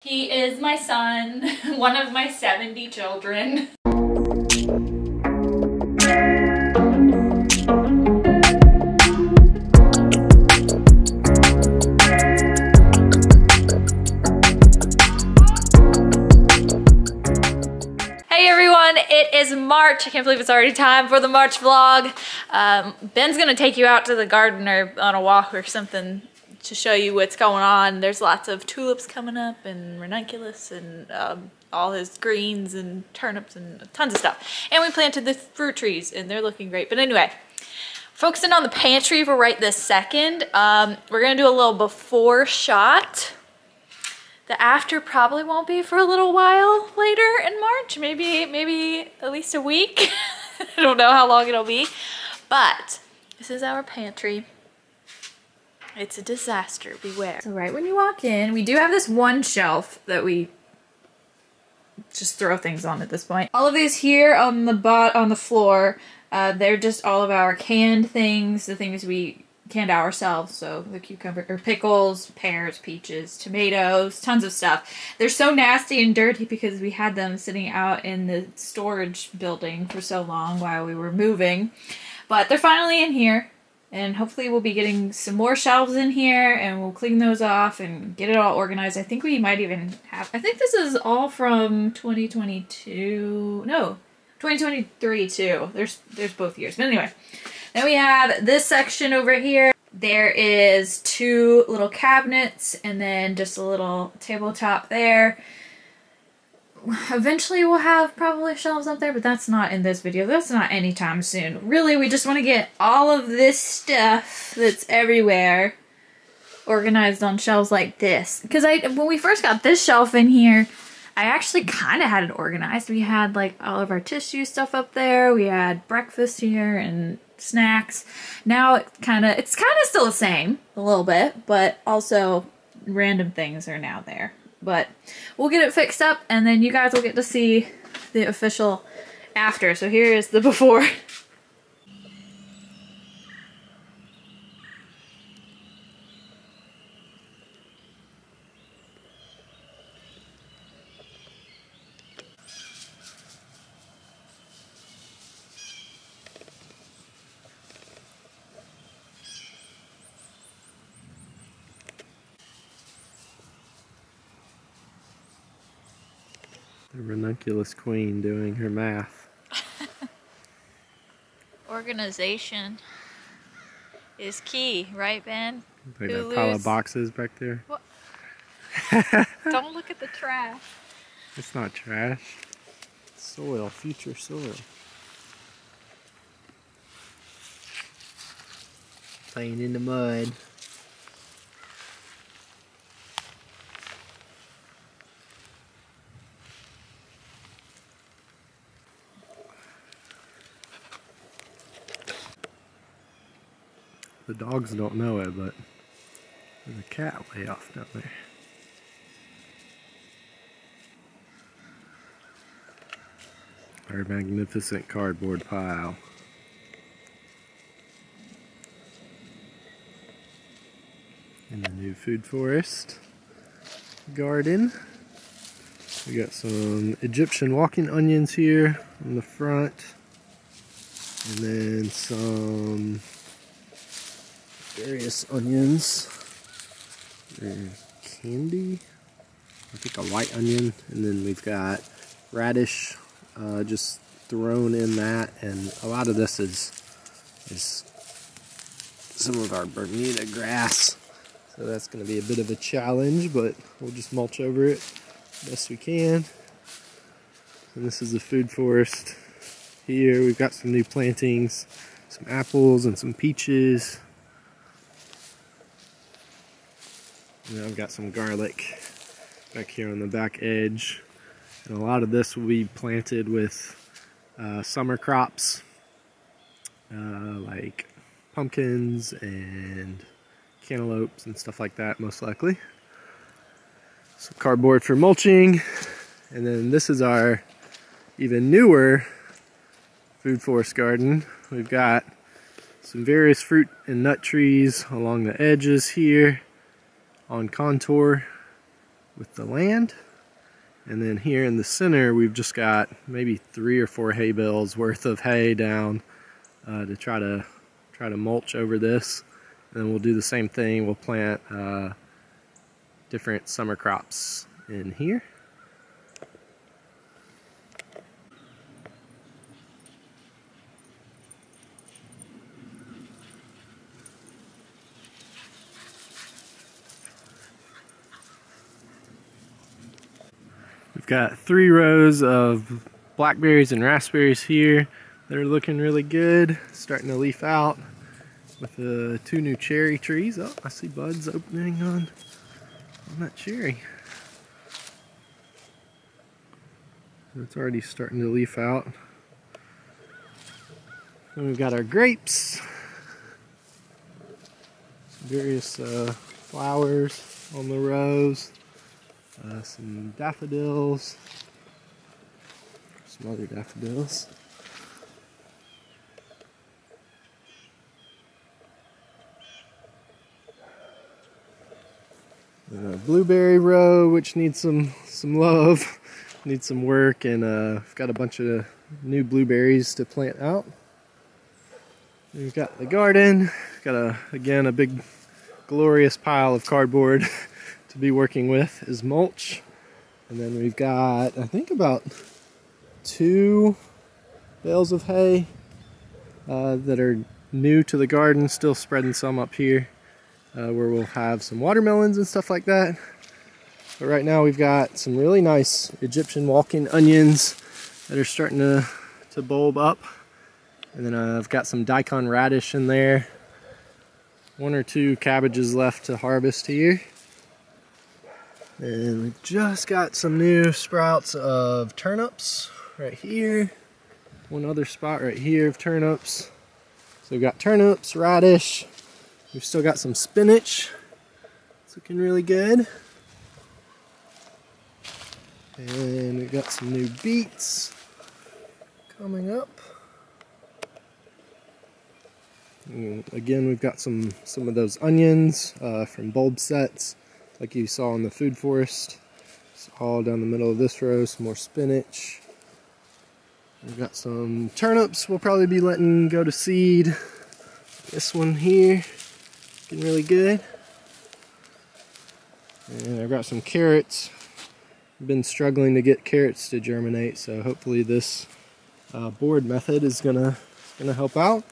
He is my son, one of my 70 children. Hey everyone, it is March. I can't believe it's already time for the March vlog. Ben's gonna take you out to the garden or on a walk or something to show you what's going on. There's lots of tulips coming up and ranunculus and all his greens and turnips and tons of stuff. And we planted the fruit trees and they're looking great. But anyway, focusing on the pantry for right this second. We're gonna do a little before shot. The after probably won't be for a little while later in March, maybe at least a week. I don't know how long it'll be, but this is our pantry. It's a disaster, beware. So right when you walk in, we do have this one shelf that we just throw things on at this point. All of these here on the floor, they're just all of our canned things, the things we canned ourselves. So the cucumber or pickles, pears, peaches, tomatoes, tons of stuff. They're so nasty and dirty because we had them sitting out in the storage building for so long while we were moving. But they're finally in here. And hopefully we'll be getting some more shelves in here and we'll clean those off and get it all organized. I think we might even have, I think this is all from 2022, no, 2023 too. There's both years, but anyway. Then we have this section over here. There is two little cabinets and then just a little tabletop there. Eventually we'll have probably shelves up there, but that's not in this video. That's not anytime soon. Really, we just want to get all of this stuff that's everywhere organized on shelves like this. Because when we first got this shelf in here, I actually kind of had it organized. We had like all of our tissue stuff up there. We had breakfast here and snacks. Now it's kind of still the same a little bit, but also random things are now there. But we'll get it fixed up and then you guys will get to see the official after. So here is the before. The ranunculus queen doing her math. Organization is key, right, Ben? Like that pile of boxes back there. What? Don't look at the trash. It's not trash. It's soil, future soil. Playing in the mud. The dogs don't know it, but there's a cat way off down there. Our magnificent cardboard pile. In the new food forest garden. We got some Egyptian walking onions here on the front. And then some various onions. They're candy. I think a white onion. And then we've got radish just thrown in that. And a lot of this is some of our Bermuda grass. So that's going to be a bit of a challenge, but we'll just mulch over it best we can. And this is the food forest here. We've got some new plantings, some apples and some peaches. And then I've got some garlic back here on the back edge. And a lot of this will be planted with summer crops, like pumpkins and cantaloupes and stuff like that, most likely. Some cardboard for mulching. And then this is our even newer food forest garden. We've got some various fruit and nut trees along the edges here on contour. with the land. And then here in the center, we've just got maybe 3 or 4 hay bales worth of hay down to try to mulch over this. And then we'll do the same thing. We'll plant different summer crops in here. We've got 3 rows of blackberries and raspberries here that are looking really good, starting to leaf out, with 2 new cherry trees. Oh, I see buds opening on that cherry. It's already starting to leaf out. And we've got our grapes, various flowers on the rows. Some daffodils, some other daffodils. And a blueberry row, which needs some love, needs some work, and I've got a bunch of new blueberries to plant out. We've got the garden, got again a big glorious pile of cardboard to be working with as mulch. And then we've got, I think, about 2 bales of hay that are new to the garden, still spreading some up here where we'll have some watermelons and stuff like that. But right now we've got some really nice Egyptian walking onions that are starting to bulb up. And then I've got some daikon radish in there. 1 or 2 cabbages left to harvest here. And we've just got some new sprouts of turnips right here. 1 other spot right here of turnips. So we've got turnips, radish. We've still got some spinach. It's looking really good. And we've got some new beets coming up. And again, we've got some of those onions from bulb sets, like you saw in the food forest. It's all down the middle of this row. Some more spinach. We've got some turnips we'll probably be letting go to seed. This one here, looking really good. And I've got some carrots. I've been struggling to get carrots to germinate, so hopefully this board method is gonna help out.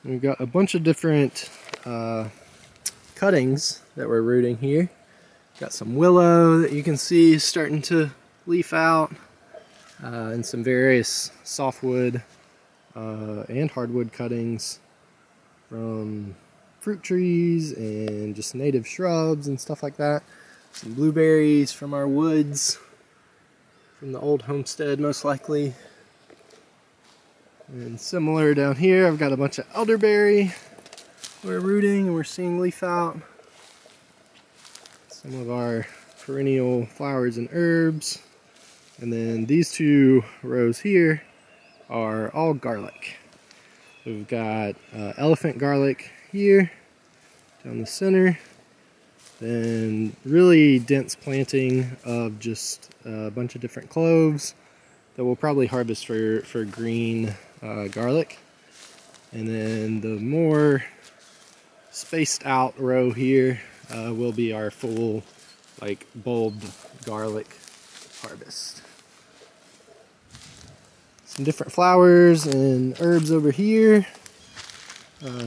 And we've got a bunch of different cuttings that we're rooting here. Got some willow that you can see starting to leaf out, and some various softwood and hardwood cuttings from fruit trees and just native shrubs and stuff like that. Some blueberries from our woods, from the old homestead most likely. And similar down here, I've got a bunch of elderberry we're rooting and we're seeing leaf out. Some of our perennial flowers and herbs. And then these 2 rows here are all garlic. We've got elephant garlic here, down the center. Then really dense planting of just a bunch of different cloves that we'll probably harvest for green garlic. And then the more spaced out row here will be our full bulbed garlic harvest. Some different flowers and herbs over here.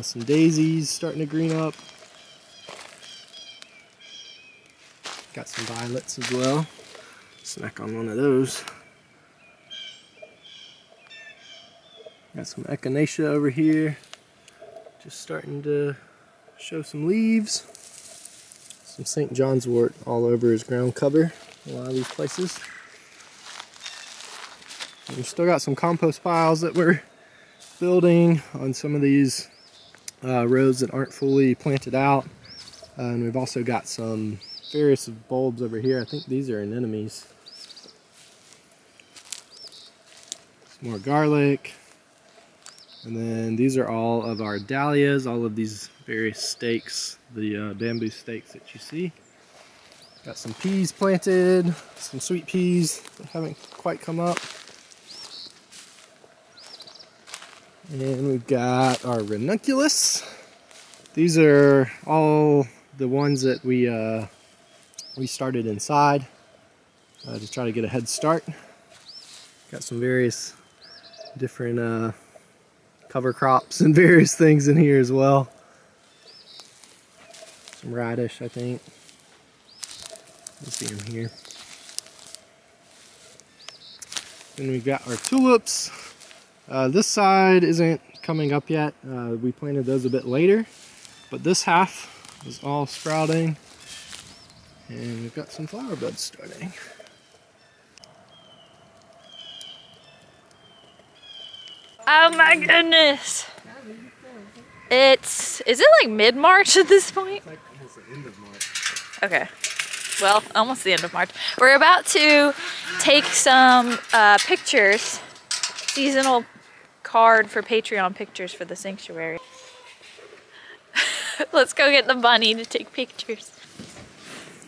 Some daisies starting to green up. Got some violets as well. Snack on one of those. Got some echinacea over here. Just starting to show some leaves. Some St. John's wort all over his ground cover. A lot of these places. And we've still got some compost piles that we're building on some of these rows that aren't fully planted out. And we've also got some various bulbs over here. I think these are anemones. Some more garlic. And then these are all of our dahlias, all of these various stakes, the bamboo stakes that you see. Got some peas planted, some sweet peas that haven't quite come up. And we've got our ranunculus. These are all the ones that we started inside to try to get a head start. Got some various different cover crops and various things in here as well. Some radish, I think. You'll see them here. Then we've got our tulips. This side isn't coming up yet. We planted those a bit later, but this half is all sprouting, and we've got some flower buds starting. Oh my goodness! Is it like mid-March at this point? It's like almost the end of March. Okay. Well, almost the end of March. We're about to take some pictures, seasonal card for Patreon pictures for the sanctuary. Let's go get the bunny to take pictures.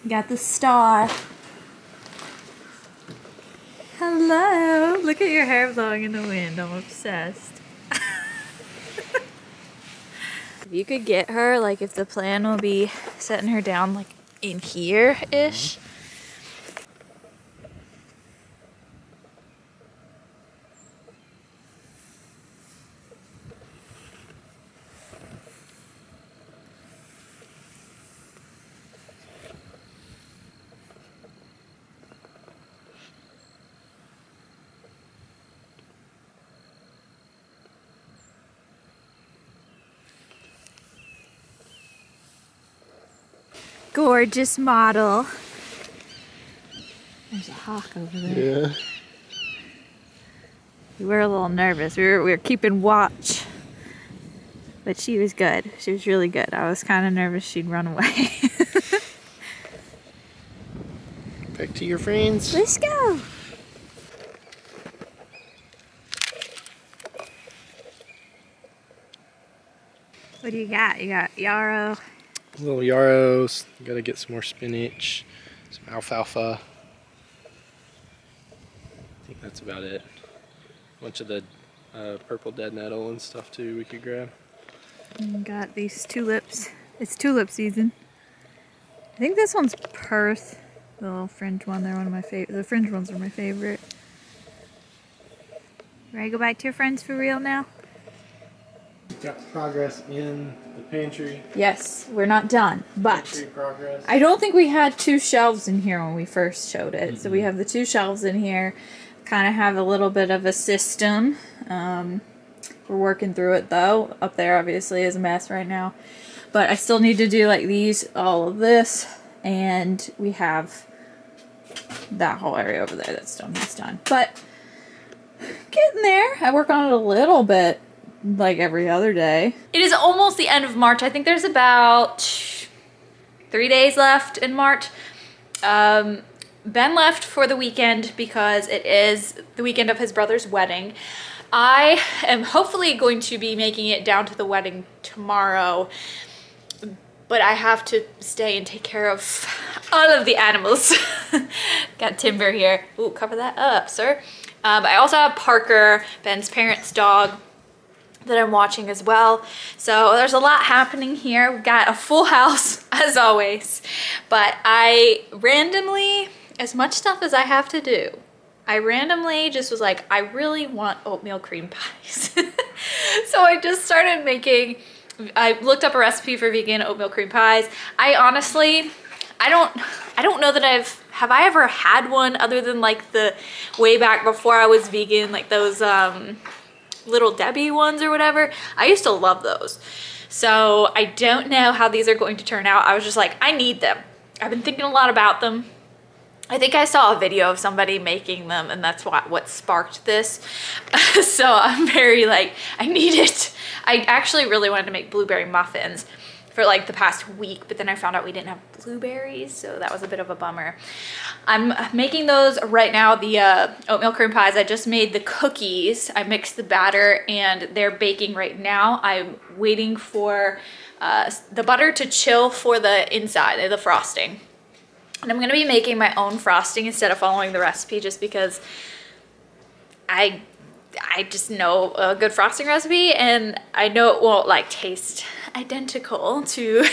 Got the star. Hello. Look at your hair blowing in the wind. I'm obsessed. If you could get her, like if the plan will be setting her down like in here-ish. Gorgeous model. There's a hawk over there. Yeah. We were a little nervous. We were keeping watch. But she was good. She was really good. I was kind of nervous she'd run away. Back to your friends. Let's go. What do you got? You got yarrow. Little yarrows. Gotta get some more spinach, some alfalfa. I think that's about it. A bunch of the purple dead nettle and stuff too we could grab. And got these tulips. It's tulip season. I think this one's Perth. The little fringe one. They're one of my favorite. The fringe ones are my favorite. Ready to go back to your friends for real now? Got progress in the pantry. Yes, we're not done, but Pantry progress. I don't think we had 2 shelves in here when we first showed it. So we have the 2 shelves in here. Kind of have a little bit of a system. We're working through it though. Up there obviously is a mess right now. But I still need to do like these, all of this. And we have that whole area over there that still needs done. But getting there. I work on it a little bit. Like every other day. It is almost the end of March. I think there's about 3 days left in March. Ben left for the weekend because it is the weekend of his brother's wedding. I am hopefully going to be making it down to the wedding tomorrow, but I have to stay and take care of all of the animals. Got Timber here. Ooh, cover that up, sir. I also have Parker, Ben's parents' dog, that I'm watching as well. So there's a lot happening here. We've got a full house as always, but I randomly, as much stuff as I have to do, I randomly just was like, I really want oatmeal cream pies. So I just started making, I looked up a recipe for vegan oatmeal cream pies. I honestly, I don't know that have I ever had one other than like the way back before I was vegan, like those Little Debbie ones or whatever. I used to love those. So I don't know how these are going to turn out. I was just like, I need them. I've been thinking a lot about them. I think I saw a video of somebody making them and that's what sparked this. So I'm very like, I need it. I actually really wanted to make blueberry muffins for like the past week, but then I found out we didn't have blueberries, so that was a bit of a bummer. I'm making those right now, the oatmeal cream pies. I just made the cookies. I mixed the batter and they're baking right now. I'm waiting for the butter to chill for the inside, the frosting. And I'm gonna be making my own frosting instead of following the recipe, just because I just know a good frosting recipe, and I know it won't like taste identical to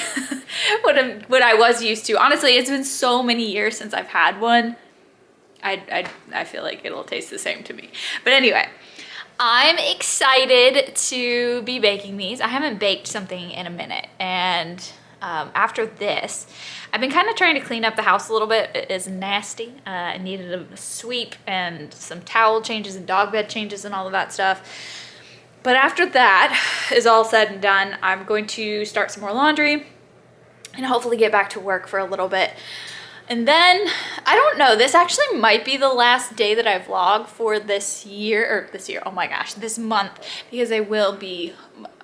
what I was used to. Honestly, it's been so many years since I've had one. I feel like it'll taste the same to me. But anyway, I'm excited to be baking these. I haven't baked something in a minute, and after this, I've been kind of trying to clean up the house a little bit. It is nasty. I needed a sweep and some towel changes and dog bed changes and all of that stuff. But after that is all said and done, I'm going to start some more laundry and hopefully get back to work for a little bit. And then, I don't know, this actually might be the last day that I vlog for this year, oh my gosh, this month, because I will be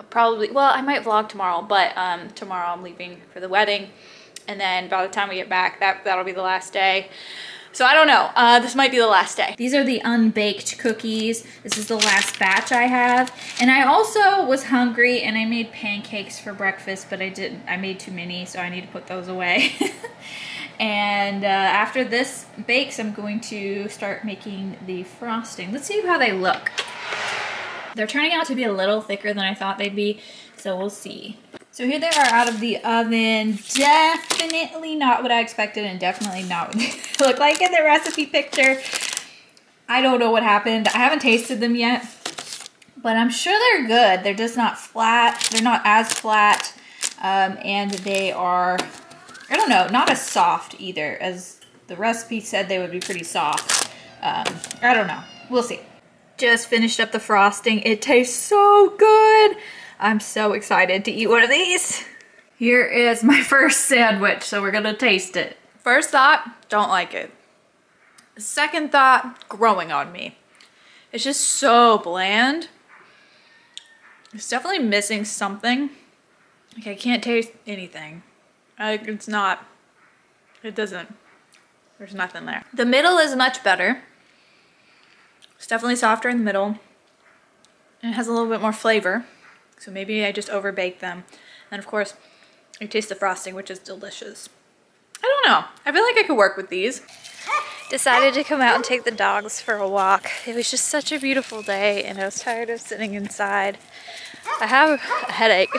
probably, well, I might vlog tomorrow, but tomorrow I'm leaving for the wedding. And then by the time we get back, that'll be the last day. So I don't know, this might be the last day. These are the unbaked cookies. This is the last batch I have. And I also was hungry and I made pancakes for breakfast, but I made too many, so I need to put those away. And after this bakes, I'm going to start making the frosting. Let's see how they look. They're turning out to be a little thicker than I thought they'd be, so we'll see. So here they are out of the oven. Definitely not what I expected, and definitely not what they look like in the recipe picture. I don't know what happened. I haven't tasted them yet, but I'm sure they're good. They're just not flat. They're not as flat, and they are, I don't know, not as soft either, as the recipe said they would be pretty soft. I don't know. We'll see. Just finished up the frosting. It tastes so good. I'm so excited to eat one of these. Here is my first sandwich, so we're gonna taste it. First thought, don't like it. Second thought, growing on me. It's just so bland. It's definitely missing something. Like, I can't taste anything. Like, it's not, it doesn't, there's nothing there. The middle is much better. It's definitely softer in the middle. And it has a little bit more flavor. So maybe I just overbaked them. And of course, I taste the frosting, which is delicious. I don't know. I feel like I could work with these. Decided to come out and take the dogs for a walk. It was just such a beautiful day and I was tired of sitting inside. I have a headache,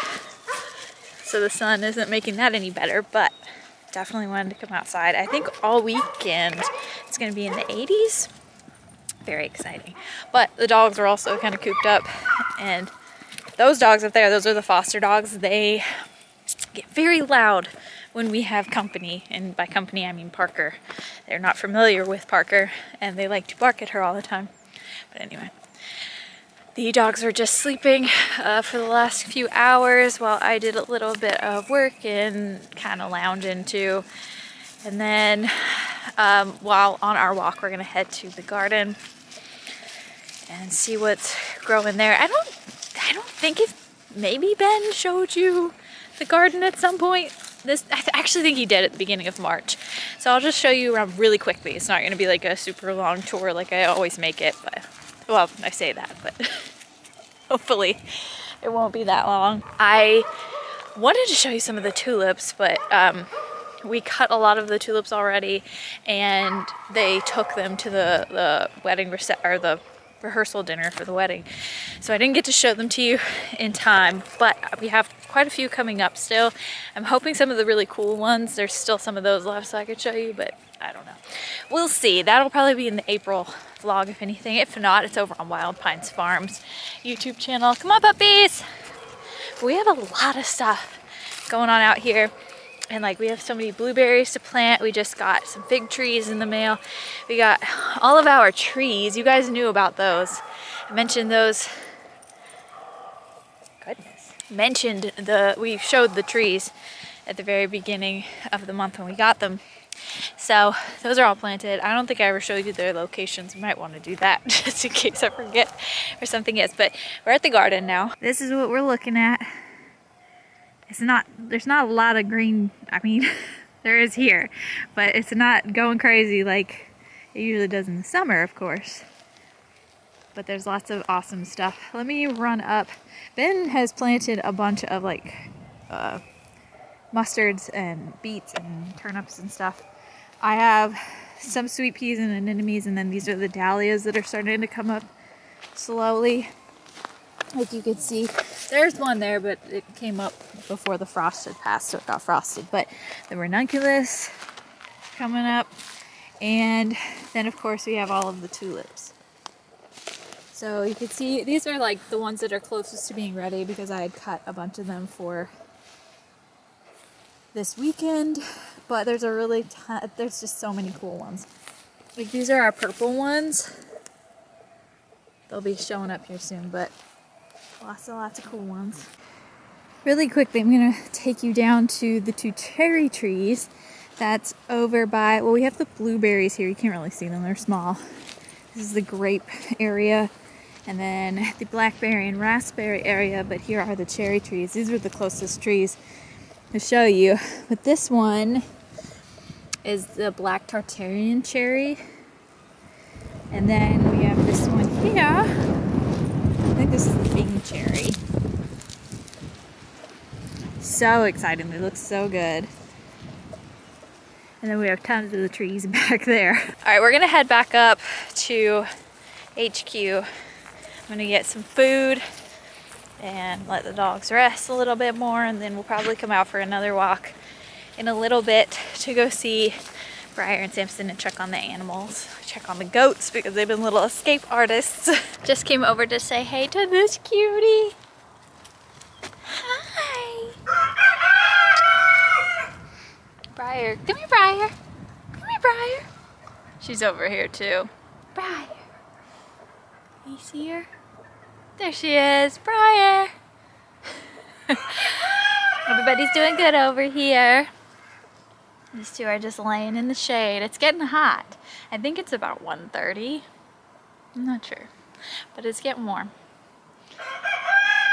so the sun isn't making that any better, but definitely wanted to come outside. I think all weekend it's gonna be in the 80s. Very exciting. But the dogs are also kind of cooped up, and those dogs up there, those are the foster dogs. They get very loud when we have company, and by company I mean Parker. They're not familiar with Parker, and they like to bark at her all the time. But anyway, the dogs were just sleeping for the last few hours while I did a little bit of work and kind of lounging too. And then while on our walk, we're gonna head to the garden and see what's growing there. I don't think maybe Ben showed you the garden at some point. I actually think he did at the beginning of March. So I'll just show you around really quickly. It's not gonna be like a super long tour like I always make it, but, well, I say that, but hopefully it won't be that long. I wanted to show you some of the tulips, but we cut a lot of the tulips already, and they took them to the wedding or the rehearsal dinner for the wedding. So I didn't get to show them to you in time, but we have quite a few coming up still. I'm hoping some of the really cool ones, there's still some of those left so I could show you, but I don't know. We'll see. That'll probably be in the April vlog if anything. If not, it's over on Wild Pines Farms YouTube channel. Come on, puppies! We have a lot of stuff going on out here. And like, we have so many blueberries to plant. We just got some fig trees in the mail. We got all of our trees. You guys knew about those. I mentioned those. Goodness. We showed the trees at the very beginning of the month when we got them. So those are all planted. I don't think I ever showed you their locations. We might want to do that just in case I forget where something is. But we're at the garden now. This is what we're looking at. There's not a lot of green, I mean, there is here, but it's not going crazy like it usually does in the summer, of course. But there's lots of awesome stuff. Let me run up. Ben has planted a bunch of like mustards and beets and turnips and stuff. I have some sweet peas and anemones, and then these are the dahlias that are starting to come up slowly. Like you can see, there's one there, but it came up before the frost had passed, so it got frosted. But the ranunculus coming up, and then of course we have all of the tulips. So you can see these are like the ones that are closest to being ready, because I had cut a bunch of them for this weekend. But there's there's just so many cool ones. Like these are our purple ones. They'll be showing up here soon, but lots of cool ones. Really quickly, I'm gonna take you down to the 2 cherry trees. That's over by, well, we have the blueberries here. You can't really see them, they're small. This is the grape area, and then the blackberry and raspberry area, but here are the cherry trees. These are the closest trees to show you. But this one is the black Tartarian cherry. And then we have this one here. I think this is the Bing cherry. So exciting, they look so good. And then we have tons of the trees back there. All right, we're gonna head back up to HQ. I'm gonna get some food and let the dogs rest a little bit more, and then we'll probably come out for another walk in a little bit to go see Briar and Samson and check on the animals, check on the goats because they've been little escape artists. Just came over to say hey to this cutie. Hi. Briar, come here, Briar. Come here, Briar. She's over here too. Briar. You see her? There she is, Briar. Everybody's doing good over here. These 2 are just laying in the shade. It's getting hot. I think it's about 1:30. I'm not sure, but it's getting warm.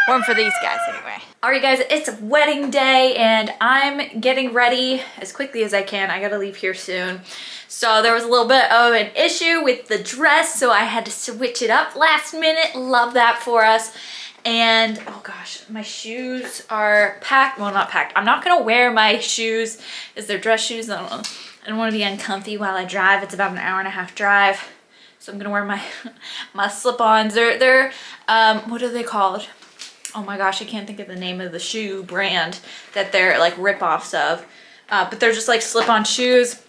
Warm for these guys anyway. All right, guys, it's wedding day and I'm getting ready as quickly as I can. I gotta leave here soon. So there was a little bit of an issue with the dress, so I had to switch it up last minute. Love that for us. And oh gosh, my shoes are packed. Well, not packed. I'm not gonna wear my shoes as they're dress shoes. I don't want to be uncomfy while I drive. It's about an 1.5-hour drive. So I'm gonna wear my slip-ons. They're what are they called? Oh my gosh, I can't think of the name of the shoe brand that they're like rip-offs of. But they're just like slip-on shoes.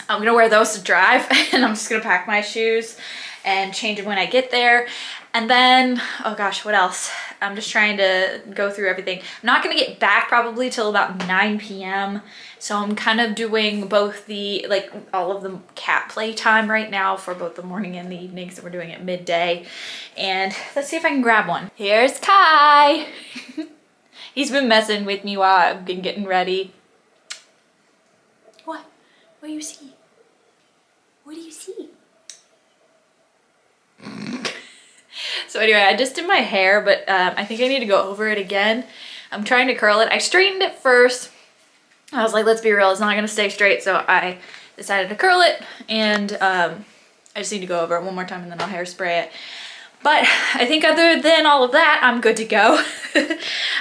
I'm gonna wear those to drive, and I'm just gonna pack my shoes and change them when I get there. And then, oh gosh, what else? I'm just trying to go through everything. I'm not gonna get back probably till about 9 p.m. So I'm kind of doing both the, like all of the cat play time right now for both the morning and the evening. So we're doing it midday. And let's see if I can grab one. Here's Kai. He's been messing with me while I've been getting ready. What? What do you see? What do you see? So anyway, I just did my hair, but I think I need to go over it again. I'm trying to curl it. I straightened it first. I was like, let's be real, it's not gonna stay straight. So I decided to curl it, and I just need to go over it one more time and then I'll hairspray it. But I think other than all of that, I'm good to go.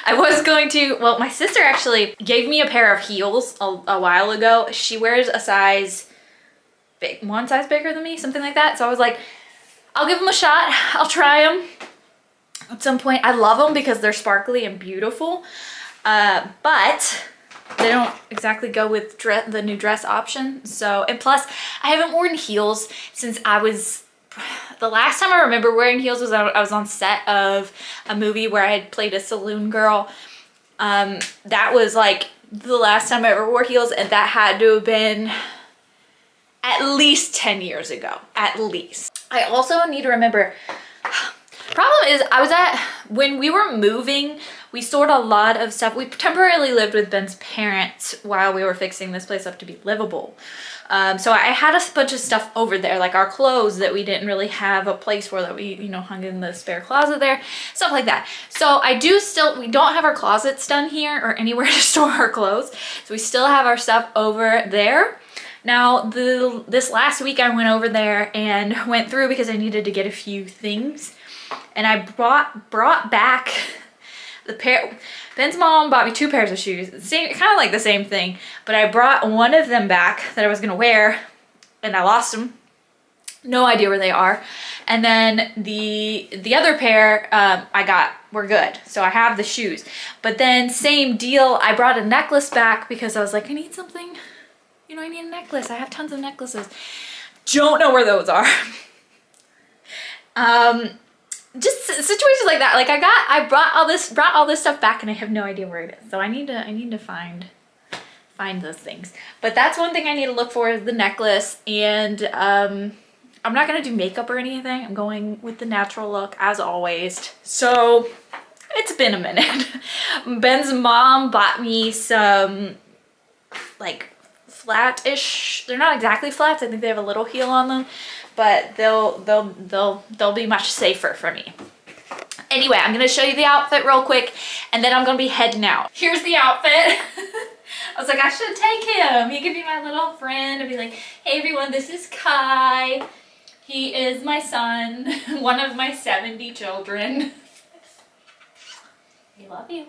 I was going to, well, my sister actually gave me a pair of heels a while ago. She wears a size, one size bigger than me, something like that. So I was like, I'll give them a shot. I'll try them at some point. I love them because they're sparkly and beautiful, but they don't exactly go with the new dress option. So, and plus I haven't worn heels since the last time I remember wearing heels was I was on set of a movie where I had played a saloon girl. That was like the last time I ever wore heels, and that had to have been at least 10 years ago, at least. I also need to remember, problem is when we were moving, we stored a lot of stuff. We temporarily lived with Ben's parents while we were fixing this place up to be livable. So I had a bunch of stuff over there, like our clothes that we didn't really have a place for, that we, hung in the spare closet there, stuff like that. So we don't have our closets done here or anywhere to store our clothes. So we still have our stuff over there. Now, this last week I went over there and went through because I needed to get a few things. And I brought back Ben's mom bought me 2 pairs of shoes. Same, kind of like the same thing, but I brought one of them back that I was gonna wear and I lost them. No idea where they are. And then the other pair we're good. So I have the shoes. But then same deal, I brought a necklace back because I was like, I need something, you know, I need a necklace. I have tons of necklaces. Don't know where those are. Just situations like that. Like I brought all this stuff back and I have no idea where it is. So I need to find those things. But that's one thing I need to look for is the necklace. And I'm not gonna do makeup or anything. I'm going with the natural look as always. So it's been a minute. Ben's mom bought me some like flat-ish. They're not exactly flats. I think they have a little heel on them, but they'll be much safer for me. Anyway, I'm gonna show you the outfit real quick and then I'm gonna be heading out. Here's the outfit. I was like, I should take him. He could be my little friend and be like, hey everyone, this is Kai. He is my son, one of my 70 children. We love you.